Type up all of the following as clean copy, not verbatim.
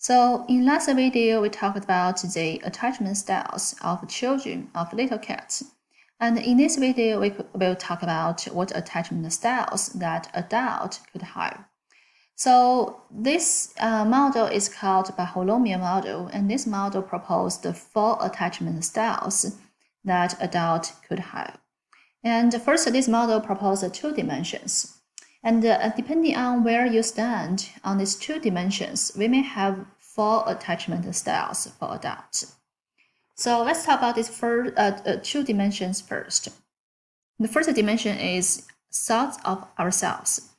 So in last video, we talked about the attachment styles of children, of little kids. And in this video, we will talk about what attachment styles that adults could have. So this model is called Bartholomew model, and this model proposed the 4 attachment styles that adults could have. And first, this model proposed 2 dimensions. And depending on where you stand on these 2 dimensions, we may have 4 attachment styles for adults. So let's talk about these 2 dimensions first. The first dimension is thoughts of ourselves.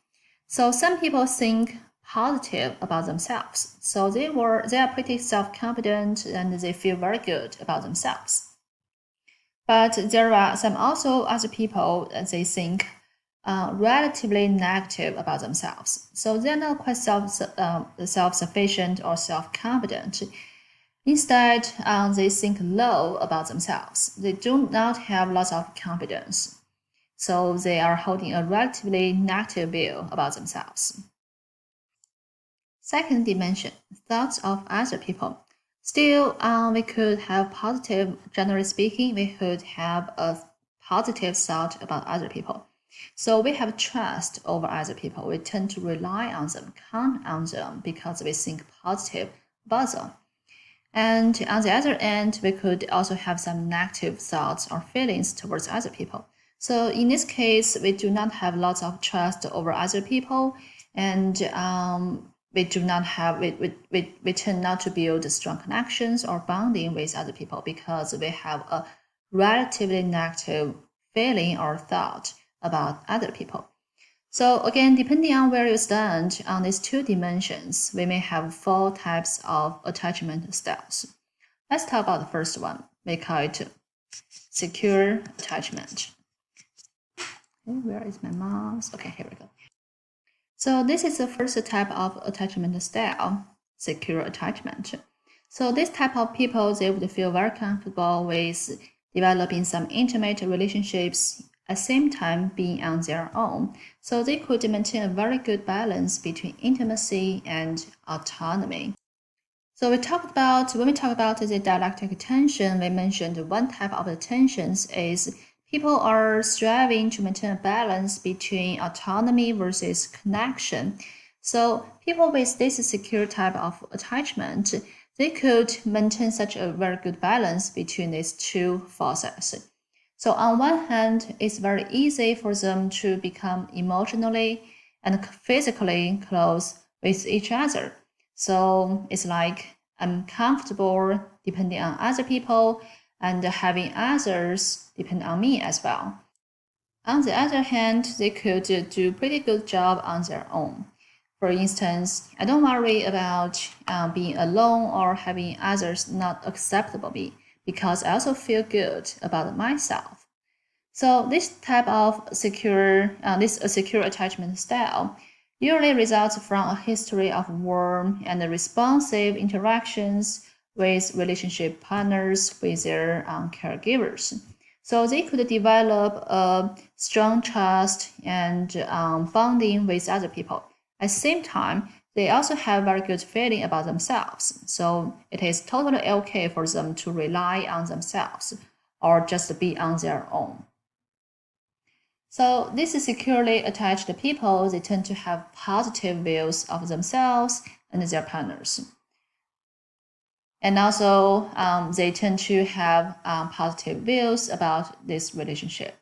So some people think positive about themselves. So they are pretty self-confident and they feel very good about themselves. But there are some also other people that they think relatively negative about themselves. So they're not quite self-sufficient or self-confident. Instead, they think low about themselves. They do not have lots of confidence. So they are holding a relatively negative view about themselves. Second dimension, thoughts of other people. Still, we could have positive, generally speaking, we could have a positive thought about other people. So we have trust over other people. We tend to rely on them, count on them because we think positive about them. And on the other end, we could also have some negative thoughts or feelings towards other people. So in this case, we do not have lots of trust over other people, and we tend not to build strong connections or bonding with other people because we have a relatively negative feeling or thought about other people. So again, depending on where you stand on these 2 dimensions, we may have 4 types of attachment styles. Let's talk about the first one. We call it secure attachment. Okay, where is my mouse? Okay, here we go. So this is the first type of attachment style, secure attachment. So this type of people, they would feel very comfortable with developing some intimate relationships at the same time being on their own. So they could maintain a very good balance between intimacy and autonomy. So when we talk about the dialectic attention, we mentioned one type of attentions is people are striving to maintain a balance between autonomy versus connection. So people with this secure type of attachment, they could maintain such a very good balance between these 2 forces. So on one hand, it's very easy for them to become emotionally and physically close with each other. So it's like I'm comfortable depending on other people and having others depend on me as well. On the other hand, they could do pretty good job on their own. For instance, I don't worry about being alone or having others not acceptable me because I also feel good about myself. So this type of secure attachment style usually results from a history of warm and responsive interactions with relationship partners, with their caregivers. So they could develop a strong trust and bonding with other people. At the same time, they also have very good feeling about themselves. So it is totally okay for them to rely on themselves or just be on their own. So these securely attached people, they tend to have positive views of themselves and their partners. And also, they tend to have positive views about this relationship.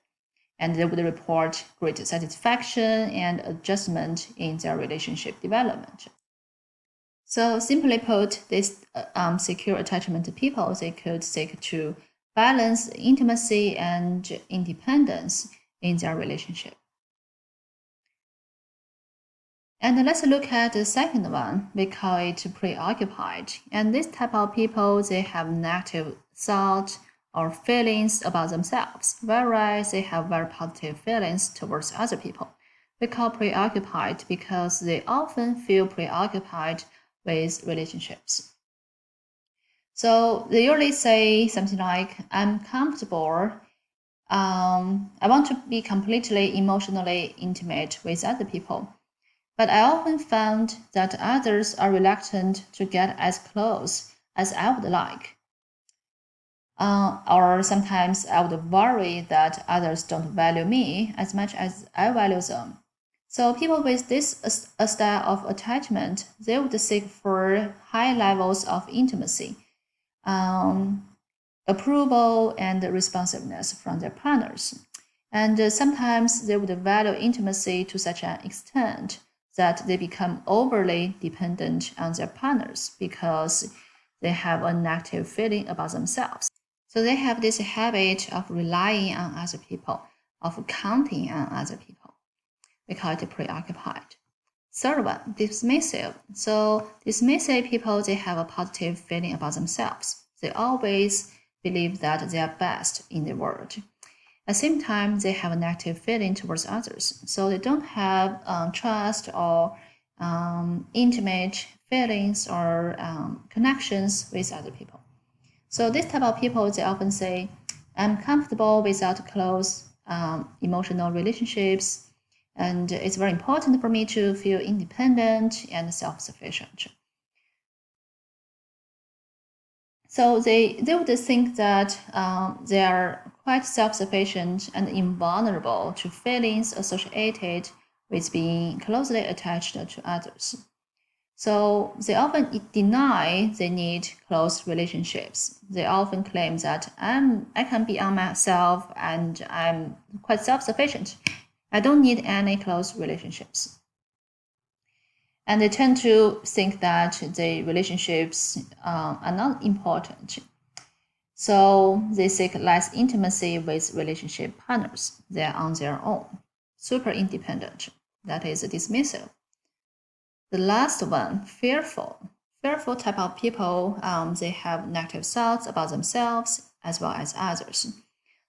And they would report great satisfaction and adjustment in their relationship development. So simply put, these secure attachment people, they could seek to balance intimacy and independence in their relationship. And let's look at the second one. We call it preoccupied. And this type of people, they have negative thoughts or feelings about themselves, whereas they have very positive feelings towards other people. We call preoccupied because they often feel preoccupied with relationships. So they usually say something like, I'm comfortable. I want to be completely emotionally intimate with other people. But I often found that others are reluctant to get as close as I would like. Or sometimes I would worry that others don't value me as much as I value them. So people with this a style of attachment, they would seek for high levels of intimacy, um, approval, and responsiveness from their partners. And sometimes they would value intimacy to such an extent that they become overly dependent on their partners because they have a negative feeling about themselves. So they have this habit of relying on other people, of counting on other people. We call it preoccupied. Third one, dismissive. So dismissive people, they have a positive feeling about themselves. They always believe that they are best in the world. At the same time, they have a negative feeling towards others. So they don't have trust or intimate feelings or connections with other people. So this type of people, they often say, I'm comfortable without close emotional relationships, and it's very important for me to feel independent and self-sufficient. So they would think that they are quite self-sufficient and invulnerable to feelings associated with being closely attached to others. So they often deny they need close relationships. They often claim that I can be on myself and I'm quite self-sufficient. I don't need any close relationships. And they tend to think that the relationships are not important. So they seek less intimacy with relationship partners. They are on their own, super independent. That is dismissive. The last one, fearful. Fearful type of people, they have negative thoughts about themselves as well as others.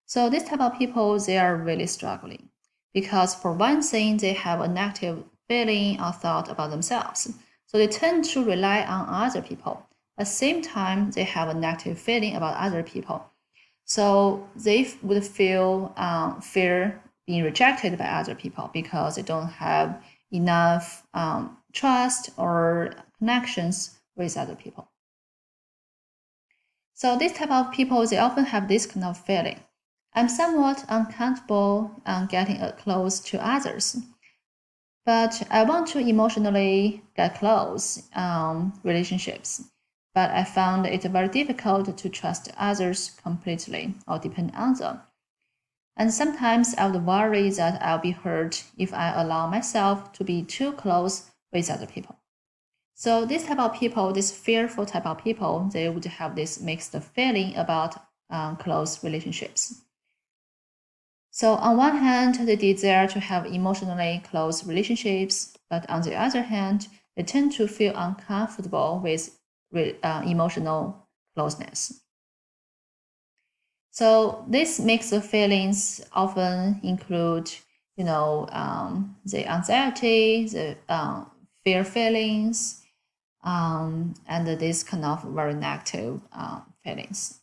So this type of people, they are really struggling because for one thing, they have a negative feeling or thought about themselves. So they tend to rely on other people. At the same time, they have a negative feeling about other people. So they would feel fear being rejected by other people because they don't have enough trust or connections with other people. So this type of people, they often have this kind of feeling. I'm somewhat uncomfortable getting close to others, but I want to emotionally get close relationships. But I found it very difficult to trust others completely or depend on them. And sometimes I would worry that I'll be hurt if I allow myself to be too close with other people. So this type of people, this fearful type of people, they would have this mixed feeling about close relationships. So on one hand, they desire to have emotionally close relationships, but on the other hand, they tend to feel uncomfortable with emotional closeness. So this mix of feelings often include, the anxiety, the fear feelings, and this kind of very negative feelings.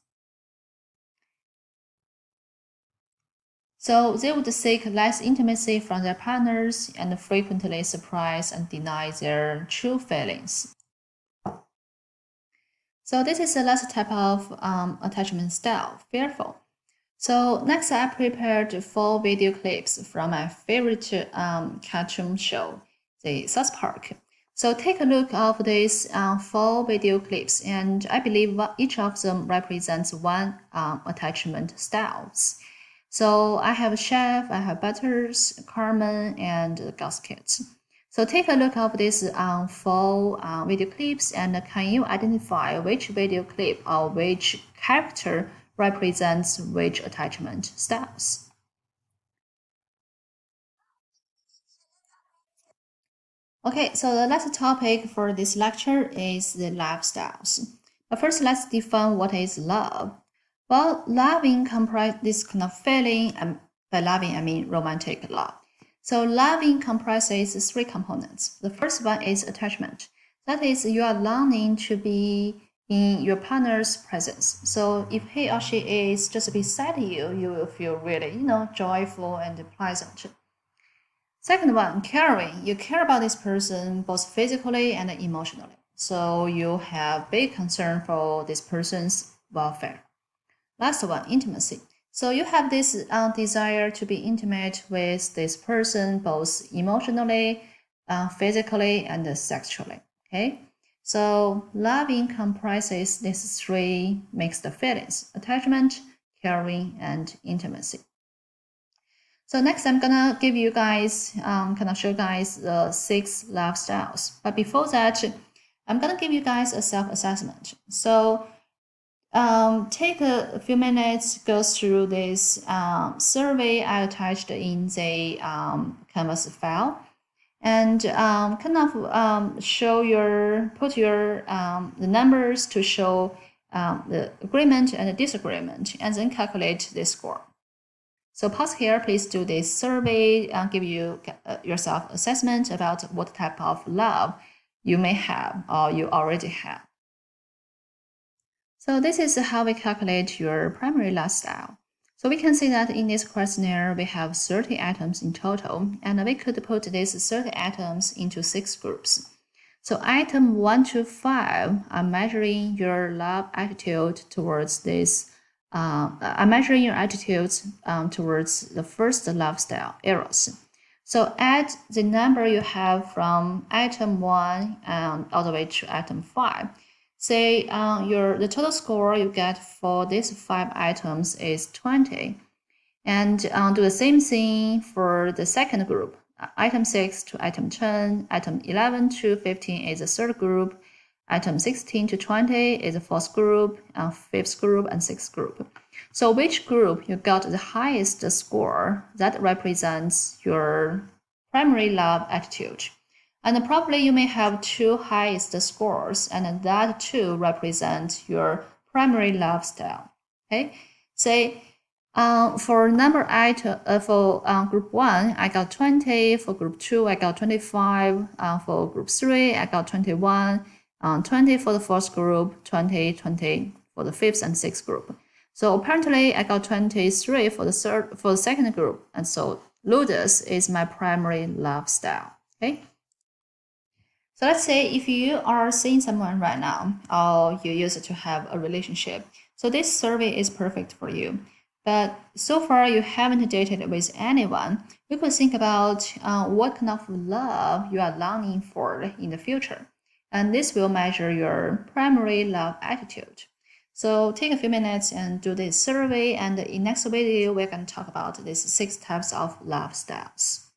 So they would seek less intimacy from their partners and frequently suppress and deny their true feelings. So this is the last type of attachment style, fearful. So next I prepared 4 video clips from my favorite cartoon show, the South Park. So take a look of these 4 video clips, and I believe each of them represents one attachment styles. So I have Chef, I have Butters, Carmen, and Gaskets. So take a look of these 4 video clips, and can you identify which video clip or which character represents which attachment styles? Okay, so the last topic for this lecture is the love styles. But first, let's define what is love. Well, loving comprises this kind of feeling, and by loving I mean romantic love. So loving comprises 3 components. The first one is attachment. That is, you are longing to be in your partner's presence. So if he or she is just beside you, you will feel really, joyful and pleasant. Second one, caring. You care about this person both physically and emotionally. So you have big concern for this person's welfare. Last one, intimacy. So you have this desire to be intimate with this person both emotionally, physically, and sexually. Okay. So loving comprises these three mixed feelings: attachment, caring, and intimacy. So next, I'm gonna give you guys, show you guys the 6 love styles. But before that, I'm gonna give you guys a self-assessment. So take a few minutes, go through this survey I attached in the Canvas file, and put your the numbers to show the agreement and the disagreement, and then calculate the score. So pause here, please do this survey, give you yourself assessment about what type of love you may have or you already have. So this is how we calculate your primary love style. So we can see that in this questionnaire, we have 30 items in total, and we could put these 30 items into 6 groups. So item 1 to 5 are measuring your love attitude towards this. Are measuring your attitudes towards the first love style, Eros. So add the number you have from item 1 all the way to item 5. Say the total score you get for these 5 items is 20. And do the same thing for the second group. Item 6 to item 10, item 11 to 15 is the third group, item 16 to 20 is the fourth group, fifth group, and sixth group. So which group you got the highest score, that represents your primary love attitude. And probably you may have 2 highest scores, and that 2 represent your primary love style. Okay, say for number item for group 1, I got 20. For group 2, I got 25. For group 3, I got 21. 20 for the fourth group, 20 for the fifth and sixth group. So apparently, I got 23 for the second group, and so Ludus is my primary love style. Okay. So let's say if you are seeing someone right now, or you used to have a relationship, so this survey is perfect for you. But so far you haven't dated with anyone, you could think about what kind of love you are longing for in the future. And this will measure your primary love attitude. So take a few minutes and do this survey, and in next video, we're going to talk about these 6 types of love styles.